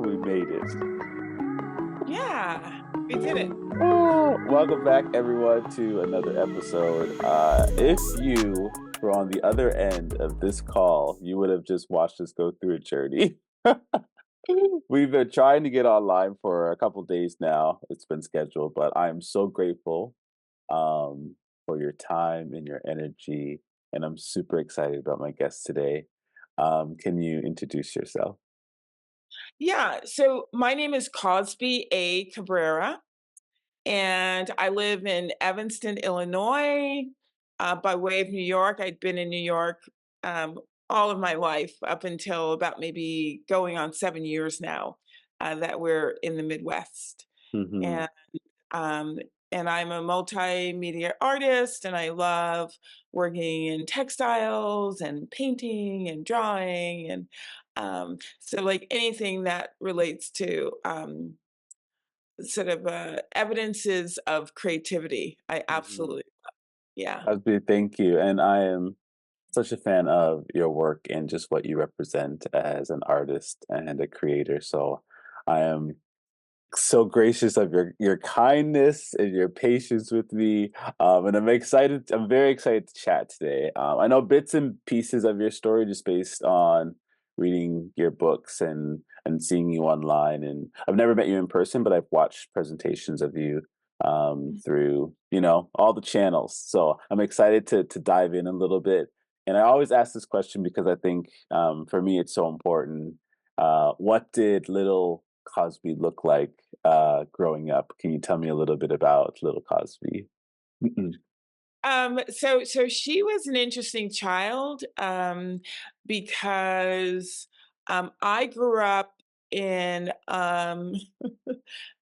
We made it. Yeah, we did it. Oh, welcome back, everyone, to another episode. If you were on the other end of this call, you would have just watched us go through a journey. We've been trying to get online for a couple days now. It's been scheduled, but I'm so grateful for your time and your energy, and I'm super excited about my guest today. Can you introduce yourself? Yeah, so my name is Cozbi A. Cabrera, and I live in Evanston, Illinois, by way of New York. I'd been in New York um, all of my life up until about maybe going on 7 years now that we're in the Midwest. Hmm. And um, and I'm a multimedia artist, and I love working in textiles and painting and drawing, and so like anything that relates to sort of evidences of creativity, I Hmm. absolutely yeah. Thank you. And I am such a fan of your work and just what you represent as an artist and a creator. So I am so gracious of your kindness and your patience with me. And I'm excited. I'm very excited to chat today. I know bits and pieces of your story just based on reading your books and seeing you online. And I've never met you in person, but I've watched presentations of you through all the channels. So I'm excited to dive in a little bit. And I always ask this question because I think for me it's so important. What did little Cosby look like growing up? Can you tell me a little bit about little Cosby? Mm-mm. So she was an interesting child because I grew up in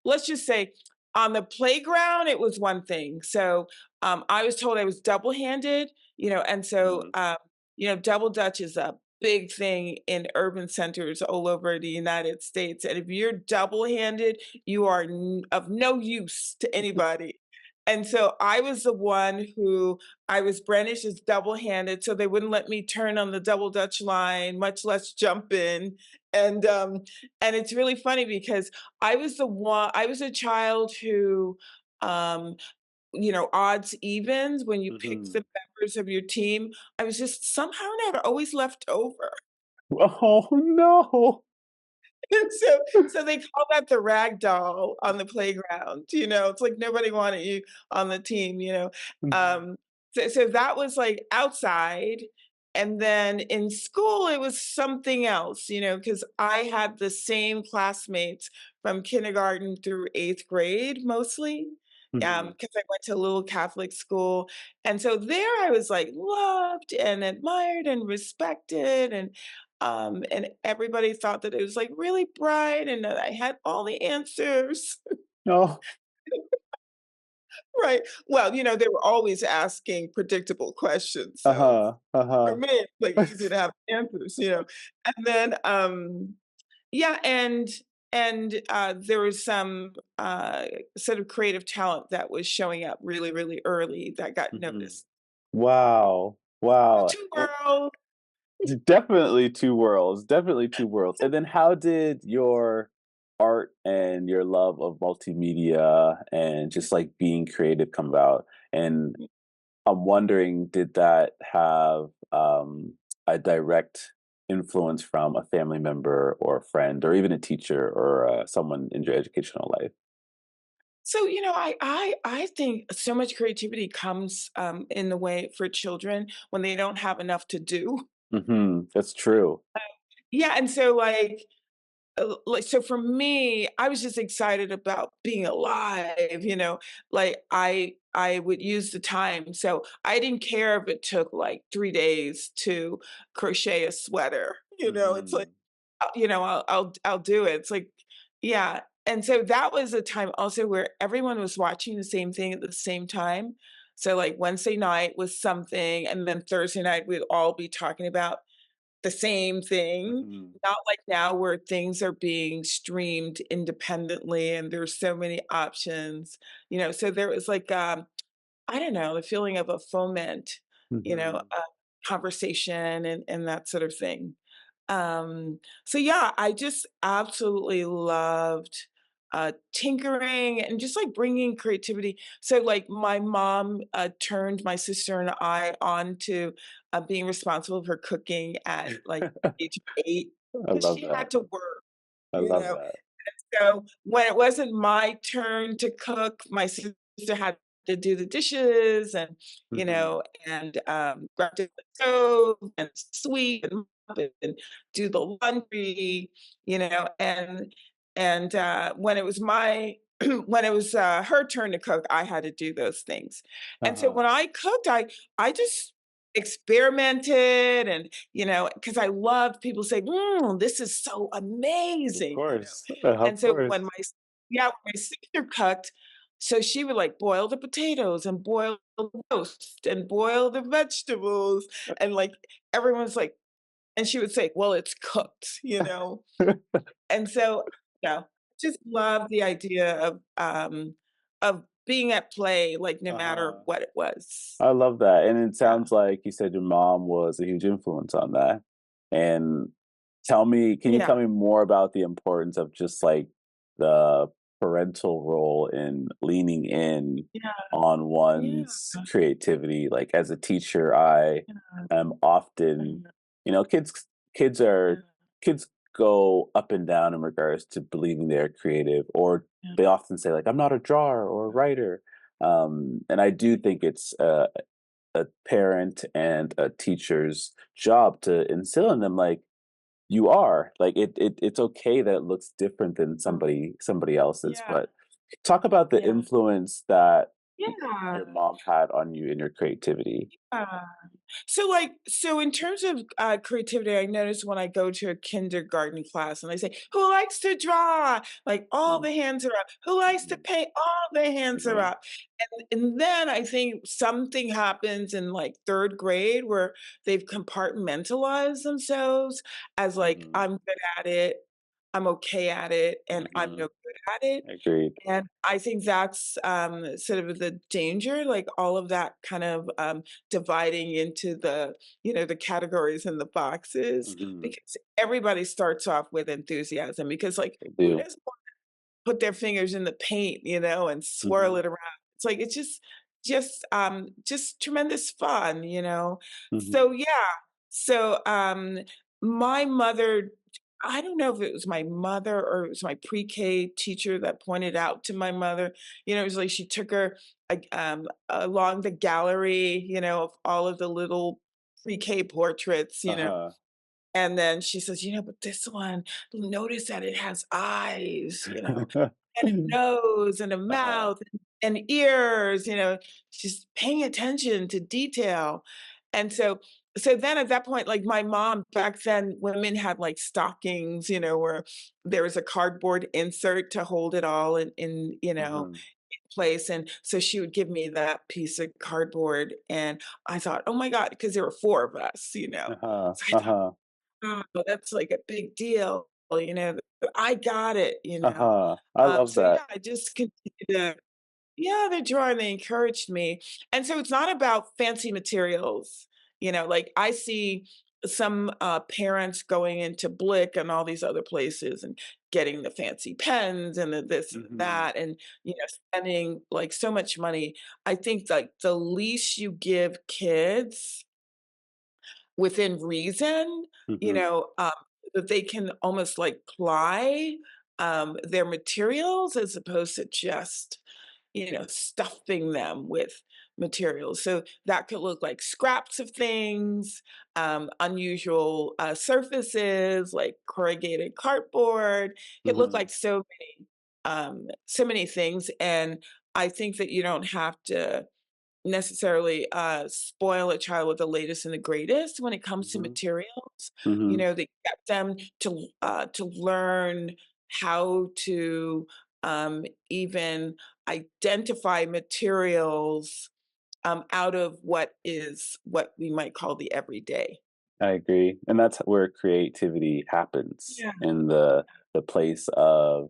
let's just say on the playground it was one thing. So I was told I was double-handed, and so Mhm. double dutch is a big thing in urban centers all over the United States. And if you're double-handed, you are of no use to anybody. And so I was the one who I was brandished as double-handed, so they wouldn't let me turn on the double dutch line, much less jump in. And and it's really funny because I was a child who um odds evens when you pick Mhm. the members of your team, I was just somehow or another always left over. Oh no. And so they call that the rag doll on the playground, it's like nobody wanted you on the team, Mhm. so that was, like, outside, and then in school, it was something else, because I had the same classmates from kindergarten through 8th grade mostly, Mhm. because I went to a little Catholic school, and so there I was, like, loved and admired and respected, and everybody thought that it was, like, really bright and that I had all the answers. Oh. Right. Well, they were always asking predictable questions, so Uh-huh. for Uh-huh. me, it's, like, easy to have answers. And then, yeah, and there was some, sort of creative talent that was showing up really, really early that got Mhm. noticed. Wow. Wow. 2 worlds. Definitely two worlds, definitely two worlds. And then how did your art and your love of multimedia and just like being creative come about? And I'm wondering, did that have a direct influence from a family member or a friend or even a teacher or someone in your educational life? So, I think so much creativity comes, in the way for children when they don't have enough to do. That's true. Yeah, and so, so for me, I was just excited about being alive, like, I would use the time, so I didn't care if it took, like, 3 days to crochet a sweater, it's like, Hmm. I'll do it. It's like yeah, and so that was a time also where everyone was watching the same thing at the same time. So, like, Wednesday night was something, and then Thursday night, we'd all be talking about the same thing, Hmm. not like now where things are being streamed independently and there's so many options, so there was like, I don't know, the feeling of a foment, Hmm. conversation and that sort of thing. So yeah, I just absolutely loved tinkering and just like bringing creativity. So like my mom turned my sister and I on to being responsible for cooking at like age 8 I because love she that. had to work, I you love know. that. So when it wasn't my turn to cook, my sister had to do the dishes and, Mhm. grab the stove and sweep and mop and do the laundry, when it was my when it was, her turn to cook, I had to do those things. And so Uh-huh. when I cooked, I just experimented and, because I loved people saying, this is so Of amazing. course. Of And so when course. my sister cooked, so she would, like, boil the potatoes and boil the roast and boil the vegetables, and, like, everyone's like and she would say, "Well, it's cooked," you know? And so, just love the idea of being at play, like, no matter Uh-huh. what it was. I love that, and it Yeah, sounds like you said your mom was a huge influence on that. And can you yeah, tell me more about the importance of just like the parental role in leaning in yeah, on yeah, one's creativity? Like as a teacher, I yeah, am often, you know, kids are yeah, kids go up and down in regards to believing they're creative, or yeah, they often say like, "I'm not a drawer or a writer." And I do think it's a parent and a teacher's job to instill in them like you are like it's okay that it looks different than somebody else's. yeah, But talk about the yeah, influence that yeah. your mom had on you in your creativity. Yeah. So in terms of, creativity, I notice when I go to a kindergarten class and they say, "Who likes to draw?" Like, all Mhm, the hands are up. "Who likes to mhm, paint?" All the hands are mhm, up. And then I think something happens in, like, 3rd grade where they've compartmentalized themselves as, like, mhm, "I'm good at it, I'm okay at it, and I'm no mhm. good at it." Agreed. And I think that's, sort of the danger, like, all of that kind of, dividing into the categories and the boxes, Mhm. because everybody starts off with enthusiasm because, like, I who do. doesn't put their fingers in the paint, and swirl Mhm, it around. It's like it's just tremendous fun, you know? mhm. So, yeah. So, my mother I don't know if it was my mother or it was my pre-K teacher that pointed out to my mother, it was like she took her, along the gallery, of all of the little pre-K portraits, Uh-huh. and then she says, "But this one, notice that it has eyes, and a nose and a Uh-huh. mouth and ears, she's paying attention to detail." And so then at that point, like my mom back then, women had like stockings, where there was a cardboard insert to hold it all in Mhm. place. And so she would give me that piece of cardboard. And I thought, oh my God, because there were 4 of us. Uh-huh. So I thought, Uh-huh. oh, that's like a big deal, I got it. Uh-huh. I love So that. yeah, I just continue to yeah, they're drawing, they encouraged me. And so it's not about fancy materials, like I see some parents going into Blick and all these other places and getting the fancy pens and the this and Mhm. that and spending like so much money. I think like the least you give kids within reason, Mhm. that they can almost like ply their materials as opposed to just stuffing them with materials. So that could look like scraps of things, unusual surfaces like corrugated cardboard. It looked Mhm. like so many things. And I think that you don't have to necessarily spoil a child with the latest and the greatest when it comes to Mhm. materials. Mhm. They get them to learn how to even identify materials out of what we might call the everyday. I agree, and that's where creativity happens Yeah, in the place of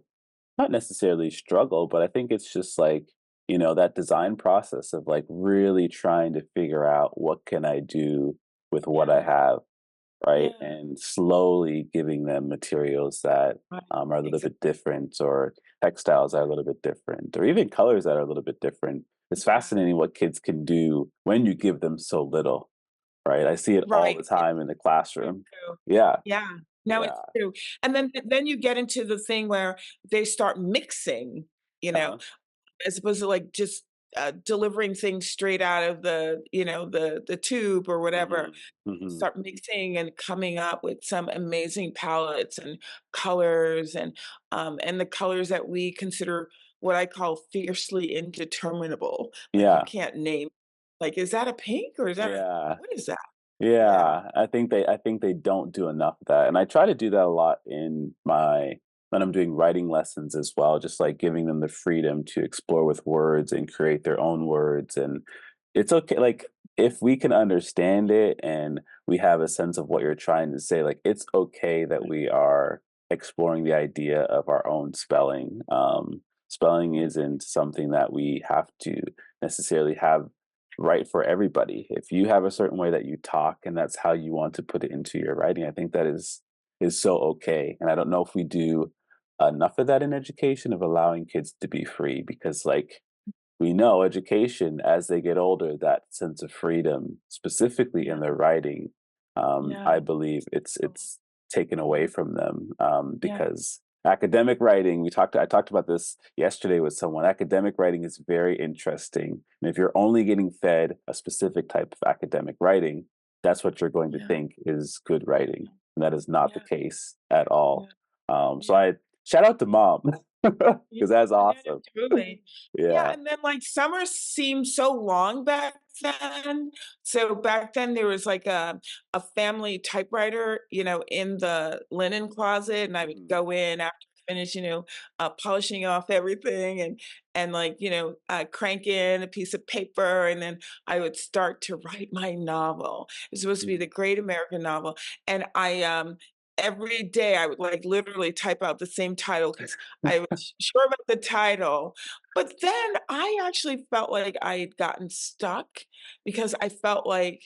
not necessarily struggle, but I think it's just like, that design process of like really trying to figure out what can I do with what I yeah, have. right? yeah, And slowly giving them materials that right, are a little exactly, bit different, or textiles that are a little bit different, or even colors that are a little bit different. It's yeah, fascinating what kids can do when you give them so little, right? I see it all right, the it's time in the so classroom. true. Yeah, Yeah, no, yeah. it's true, and then you get into the thing where they start mixing, you know, Uh-huh. as opposed to, like, just, delivering things straight out of the, the tube or whatever. Mhm, mhm. Start mixing and coming up with some amazing palettes and colors and the colors that we consider what I call fiercely indeterminable. Like, you Yeah, can't name, like, "Is that a pink or is that a yeah. what is that?" Yeah, Yeah, I think they don't do enough of that, and I try to do that a lot in my when I'm doing writing lessons as well, just like giving them the freedom to explore with words and create their own words. And it's okay, like if we can understand it and we have a sense of what you're trying to say, like it's okay that we are exploring the idea of our own spelling. Spelling yeah, isn't something that we have to necessarily have right for everybody. If you have a certain way that you talk and that's how you want to put it into your writing, I think that is so okay. And I don't know if we do enough of that in education, of allowing kids to be free, because like we know education as they get older, that sense of freedom, specifically in yeah, their writing, yeah, I believe it's taken away from them, yeah, because academic writing, I talked about this yesterday with someone. Academic writing is very interesting, and if you're only getting fed a specific type of academic writing, that's what you're going to yeah, think is good writing, and that is not the yeah, case at yeah, all. So yeah. I shout out to mom Yeah, because that's no, no, awesome. totally. Yeah, Yeah. and then, like, summers seemed so long back then. So back then, there was, like, a family typewriter, in the linen closet, and I would Mhm. go in after I finished, polishing off everything and, like, crank in a piece of paper, and then I would start to write my novel. It's supposed to be the Mhm. great American novel, and every day I would, like, literally type out the same title because I was sure about the title, but then I actually felt like I had gotten stuck because I felt like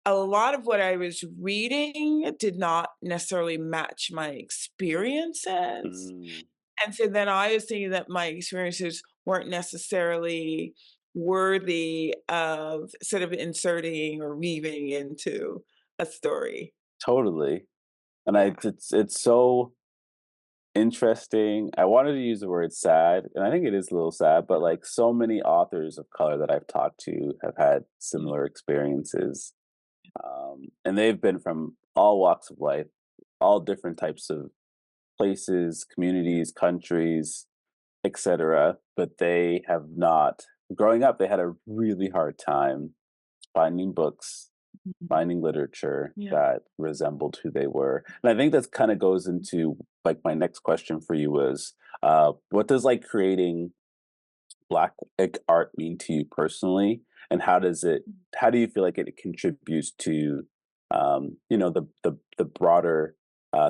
a lot of what I was reading did not necessarily match my experiences, Mm, and so then I was thinking that my experiences weren't necessarily worthy of sort of inserting or weaving into a story. totally. And Yeah, it's so interesting. I wanted to use the word sad, and I think it is a little sad, but like so many authors of color that I've talked to have had yeah, similar experiences. And they've been from all walks of life, all different types of places, communities, countries, etc. But they have not, growing up, they had a really hard time finding books, mhm, finding literature yeah. that resembled who they were. And I think that kind of goes into like my next question for you was, what does like creating black like, art mean to you personally, and how do you feel like it contributes to the broader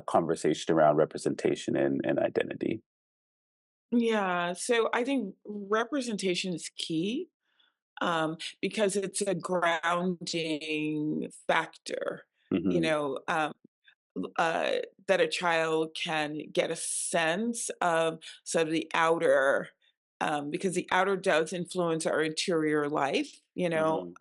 conversation around representation and identity? Yeah, so I think representation is key, because it's a grounding factor, you Hmm. know, um, that a child can get a sense of sort of the outer, because the outer does influence our interior life, Hmm.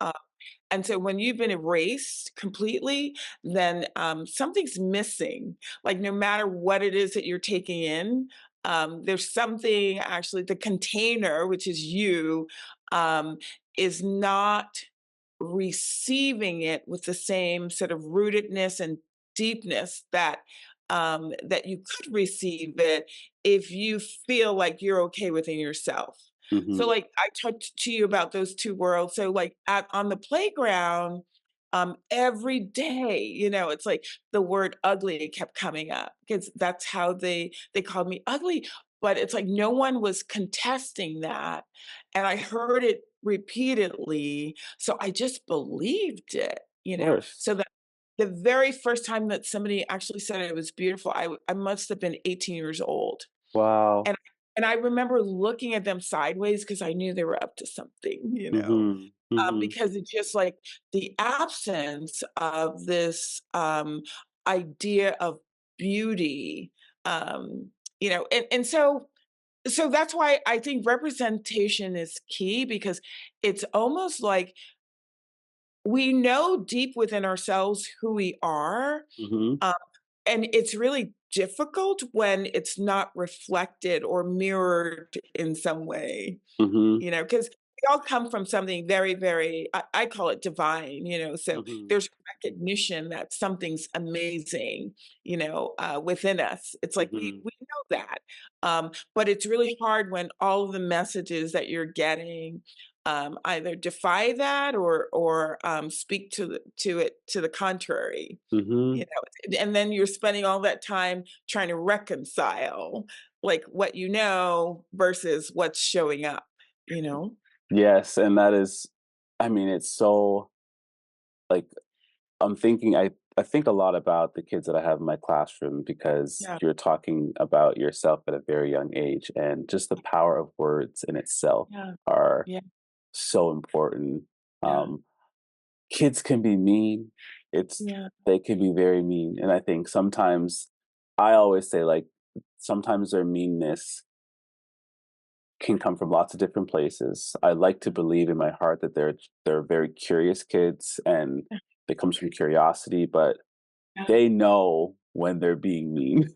and so when you've been erased completely, then something's missing. Like no matter what it is that you're taking in, there's something actually, the container, which is you, um, is not receiving it with the same sort of rootedness and deepness that you could receive it if you feel like you're okay within yourself. So, Hmm. like, I talked to you about those 2 worlds. So, like, at on the playground, every day, it's like the word ugly kept coming up because that's how they called me ugly, but it's like no one was contesting that, and I heard it repeatedly, so I just believed it, Of course. so that the very first time that somebody actually said it was beautiful, I must have been 18 years old, Wow. and I remember looking at them sideways because I knew they were up to something, Hmm. Mhm. because it's just like the absence of this idea of beauty, and so that's why I think representation is key because it's almost like we know deep within ourselves who we are, Mhm. um, and it's really difficult when it's not reflected or mirrored in some way. Mhm. 'Cause we all come from something very, very I call it divine, so Mhm. there's recognition that something's amazing, within us. It's like Mhm. we know that, but it's really hard when all of the messages that you're getting, either defy that or speak to the contrary, Mhm. and then you're spending all that time trying to reconcile, like, what you know versus what's showing up, you know? Yes, and that is, I mean, it's so, like, I think a lot about the kids that I have in my classroom because Yeah, you're talking about yourself at a very young age, and just the power of words in itself yeah, are yeah, so important. yeah, Um, Kids can be mean. It's yeah, They can be very mean, and I think sometimes I always say, like, sometimes their meanness can come from lots of different places. I like to believe in my heart that they're very curious kids, and yeah, it comes from curiosity, but yeah, they know when they're being mean.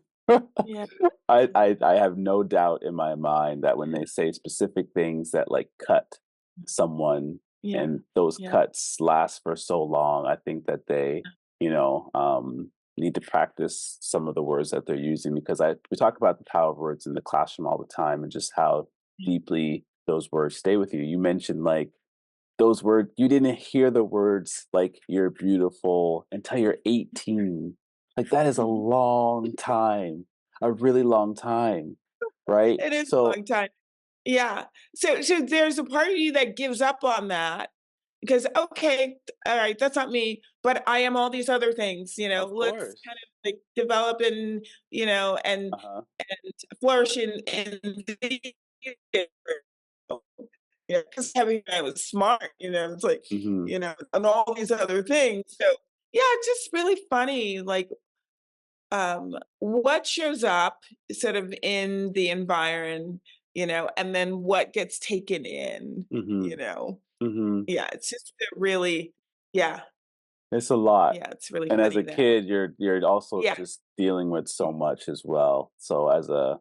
yeah, I have no doubt in my mind that when they say specific things that, like, cut someone, yeah, and those yeah, cuts last for so long, I think that they, need to practice some of the words that they're using, because I we talk about the power of words in the classroom all the time and just how yeah, deeply those words stay with you. You mentioned, like, those words you didn't hear the words like "you're beautiful" until you're 18. Like, that is a mhm. long time, a really long time, right? It is a So long time. Yeah. So there's a part of you that gives up on that because, "Okay, alright, that's not me, but I am all these other things, of let's course. kind of, like, develop and, Uh-huh. and flourish in the Yeah, because having I was smart, it's like, Mhm. and all these other things. So, yeah, it's just really funny, like, what shows up sort of in the environment, and then what gets taken in, you Mhm. know? Mhm. Yeah, it's just a really yeah, It's a lot. yeah, it's really And as a funny that kid, you're also yeah, just dealing with yeah, so much as well. So as a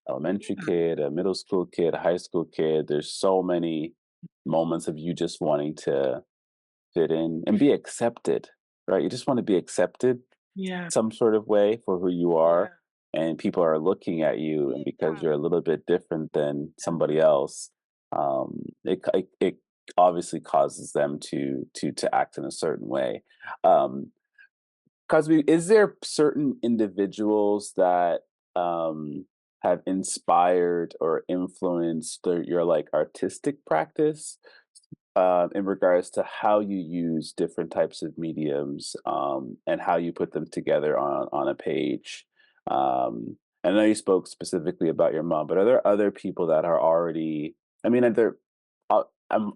elementary yeah, kid, a middle school kid, a high school kid, there's so many moments of you just wanting to fit in and be accepted, right? You just want to be accepted yeah, some sort of way for who you yeah, are, and people are looking at you, and because yeah, you're a little bit different than somebody else, it obviously causes them to act in a certain way. Um, Cosby, is there certain individuals that have inspired or influenced your, like, artistic practice, in regards to how you use different types of mediums, and how you put them together on a page? I know you spoke specifically about your mom, but are there other people that are already? I mean, are there?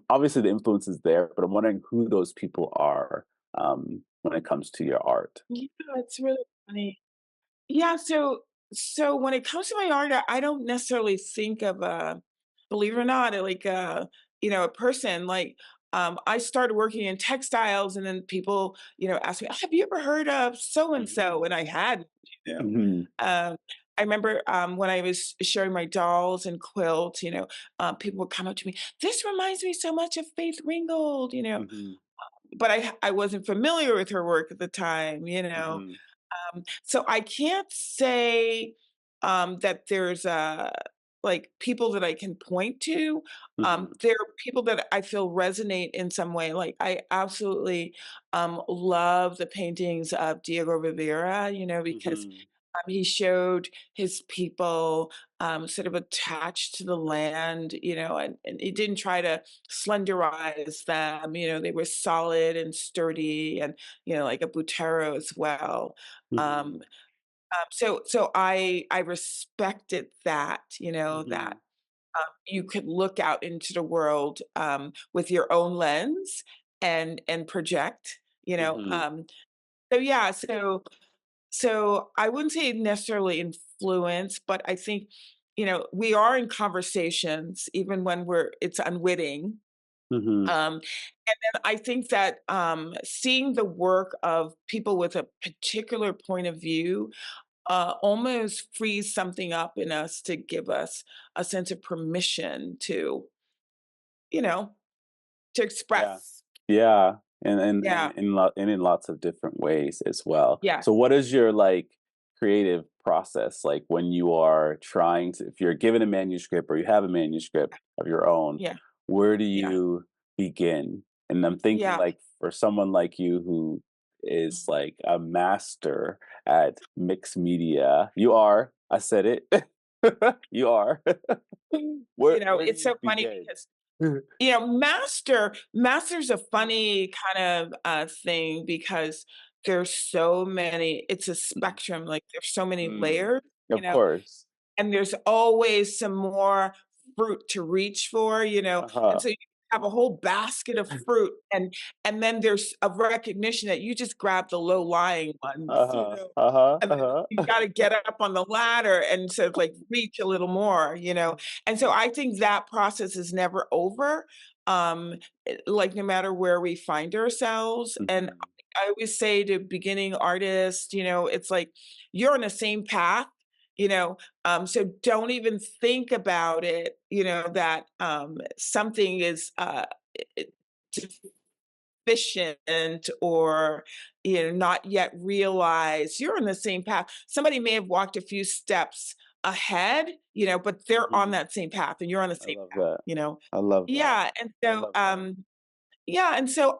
Obviously the influence is there, but I'm wondering who those people are, when it comes to your art. yeah, it's really funny. Yeah, so when it comes to my art, I don't necessarily think of believe it or not, like a person. Like I started working in textiles and then people, ask me, have you ever heard of so and so? Mhm. And I hadn't, you know. Mhm. Um I remember when I was showing my dolls and quilts, people would come up to me, this reminds me so much of Faith Ringgold. Mhm. But I wasn't familiar. With her work at the time. Mhm. So I can't say, that there's, like, people that I can point to. Mhm. There are people that I feel resonate in some way, like, I absolutely, love the paintings of Diego Rivera, because, Mhm. he showed his people, sort of attached to the land, and he didn't try to slenderize them, they were solid and sturdy and, like a Butero as well. Um, Mhm. so I respected that, that Mhm. you could look out into the world, with your own lens and project, you know, Mhm. so yeah, so I wouldn't say necessarily influence, but I think, we are in conversations even when it's unwitting. Mhm. And then I think that seeing the work of people with a particular point of view almost frees something up in us to give us a sense of permission you know, to Yeah. express. Yeah, and Yeah, in lots of different ways as well. yeah, So what is your, like, creative process like when you are trying to if you're given a manuscript or you have a manuscript of your own, yeah, where do yeah, you begin? And I'm thinking, yeah. like, for someone like you who is, Mhm. like, a master at mixed media you are, I said it. You are. Where do It's you so funny begin? because master's a funny kind of, thing because there's so many it's a spectrum, like, there's so many Mm, layers, you of know? course. And there's always some more fruit to reach for, and Uh-huh. so you have a whole basket of fruit, and then there's a recognition that you just grab the low-lying ones, Uh-huh. Uh-huh. and then you Uh-huh. gotta get up on the ladder and sort of, like, reach a little more, and so I think that process is never over, um, like, no matter where we find ourselves, and Mhm. I always say to beginning artists, it's like, you're on the same path, you know, so don't even think about it, that something is i- deficient or not yet realized. You're on the same path. Somebody may have walked a few steps ahead, but they're on Mhm. that same path and you're on the I same love that. path. I love that. Yeah, and I so love that. yeah, and so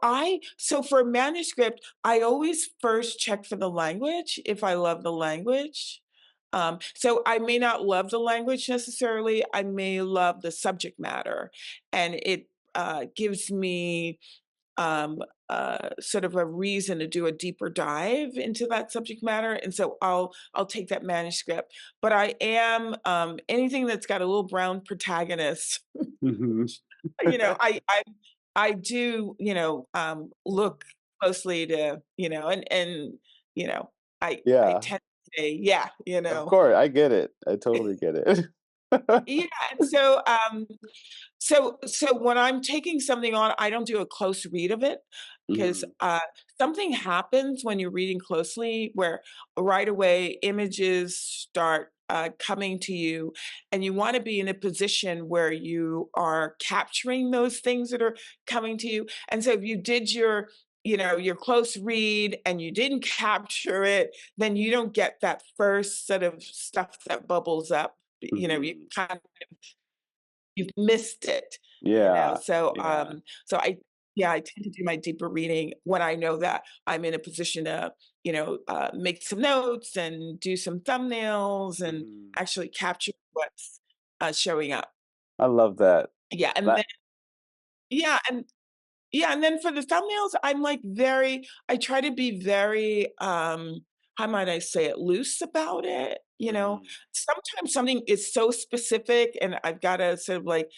for a manuscript, I always first check for the language, if I love the language. So I may not love the language necessarily, I may love the subject matter, and it, gives me, um, sort of a reason to do a deeper dive into that subject matter, and so I'll take that manuscript. But I am, anything that's got a little brown protagonist, Mhm. you know, I do, look closely to, you know, I Yeah. tend to say, yeah, Of course, I get it. I totally get it. Yeah, and so when I'm taking something on, I don't do a close read of it because Mhm. something happens when you're reading closely where right away images start coming to you, and you want to be in a position where you are capturing those things that are coming to you. And so if you did your close read and you didn't capture it, then you don't get that first set of stuff that bubbles up. You Mhm. kind of you've missed it. Yeah. So, Yeah. yeah, I tend to do my deeper reading when I know that I'm in a position to, make some notes and do some thumbnails and Mhm. actually capture what's, showing up. I love that. Yeah, and then That yeah, and then for the thumbnails, I try to be very, how might I say it, loose about it, Mhm. Sometimes something is so specific and I've gotta sort of like,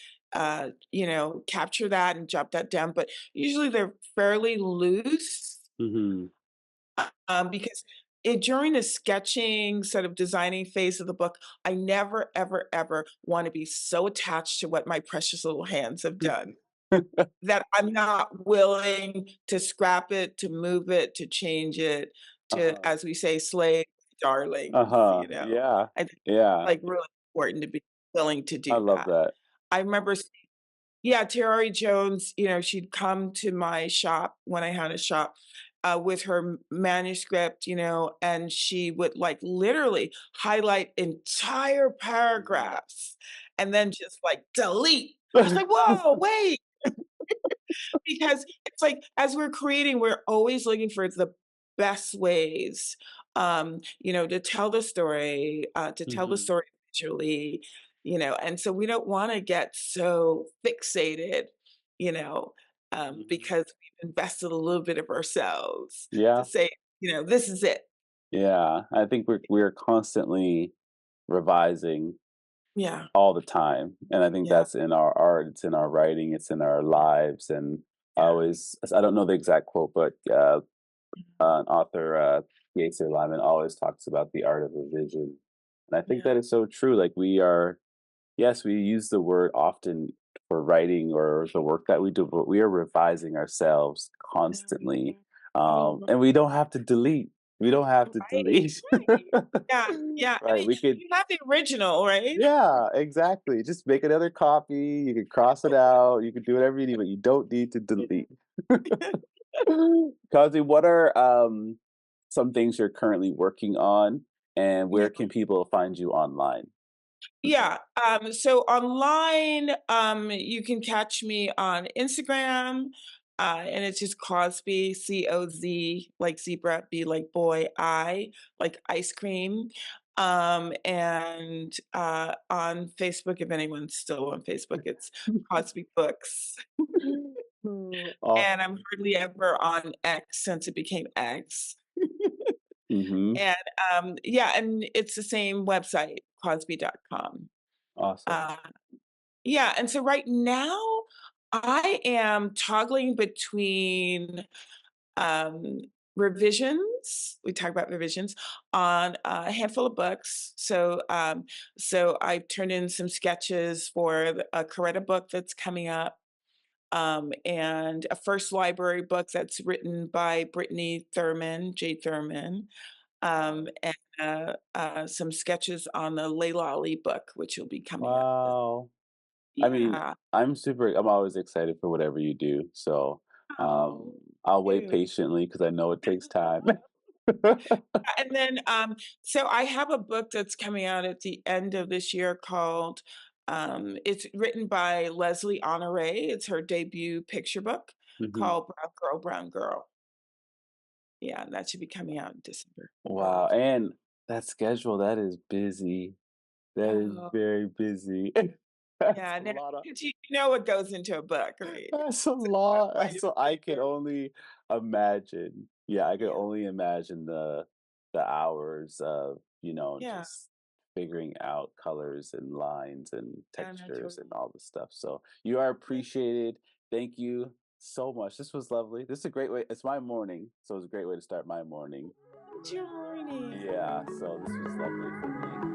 capture that and jot that down, but usually they're fairly loose, Mhm. because during the sketching, sort of designing phase of the book, I never, ever, ever wanna be so attached to what my precious little hands have done. That I'm not willing to scrap it, to move it, to change it, to, Uh-huh. as we say, slay darlings, Uh-huh. Yeah. I think it's, Yeah. like, really important to be willing to I do love that. that. I remember yeah, Terry Jones, she'd come to my shop when I had a shop, with her manuscript, and she would, like, literally highlight entire Mhm. paragraphs and then just, like, delete. I was like, "Whoa, wait." Because it's like, as we're creating, we're always looking for the best ways, to tell the Mhm. story visually, and so we don't wanna get so fixated, you know, Mhm. because we've invested a little bit of ourselves to Yeah. say, "This is it." Yeah. I think we're constantly revising Yeah, all the time, and I think yeah, that's in our art, it's in our writing, it's in our yeah, lives, and yeah, I don't know the exact quote, but, mhm, an author, Yasser Lyman always talks about the art of a vision, and I think yeah, that is so true, like, we are yes, we use the word often for writing or the work that we do, but we are revising ourselves yeah, constantly, oh, and we don't have to delete. We don't have to right, delete. right. Yeah, yeah, I Right, mean, we could you have the original, right? yeah, exactly. Just make another copy, you can cross it out, you can do whatever you need, but you don't need to delete. Kazi, what are, some things you're currently working on, and Yeah. where can people find you online? Yeah, so online, you can catch me on Instagram, and it's just Cozbi, C-O-Z, like zebra, B like boy, I, like ice cream. And on Facebook, if anyone's still on Facebook, it's Cosby Books. Oh, And I'm awesome. hardly ever on X since it became X. Mhm. And yeah, and it's the same website, Cosbi.com. Awesome. Uh, Yeah, and so right now, I am toggling between, um, revisions, we talk about revisions, on a handful of books. So I turned in some sketches for a Coretta book that's coming up, and a first library book that's written by Brittany Thurman, J. Thurman, and, some sketches on the Layla Ali book, which will be coming up. Wow. I mean, Yeah. I'm always excited for whatever you do, so, Oh, I'll wait you. patiently because I know it takes time. And then, so I have a book that's coming out at the end of this year called, it's written by Leslie Honore. It's her debut picture book Mhm. called Brown Girl, Brown Girl. Yeah, and that should be coming out in December. Wow, and that schedule, that is busy. That is Oh, very busy. That's yeah, a no, lot of 'cause you know what goes into a book, right? that's a It's got lot. quite That's a so I bit can of only imagine. Yeah, I can yeah, only imagine the hours of, yeah, just figuring out colors and lines and yeah, no, textures and totally. all the stuff. So you are Yeah, appreciated. Thank you so much. This was lovely. This is a great way. It's my morning, so it's a great way to start my morning. it's your morning. Yeah, so this was lovely for me.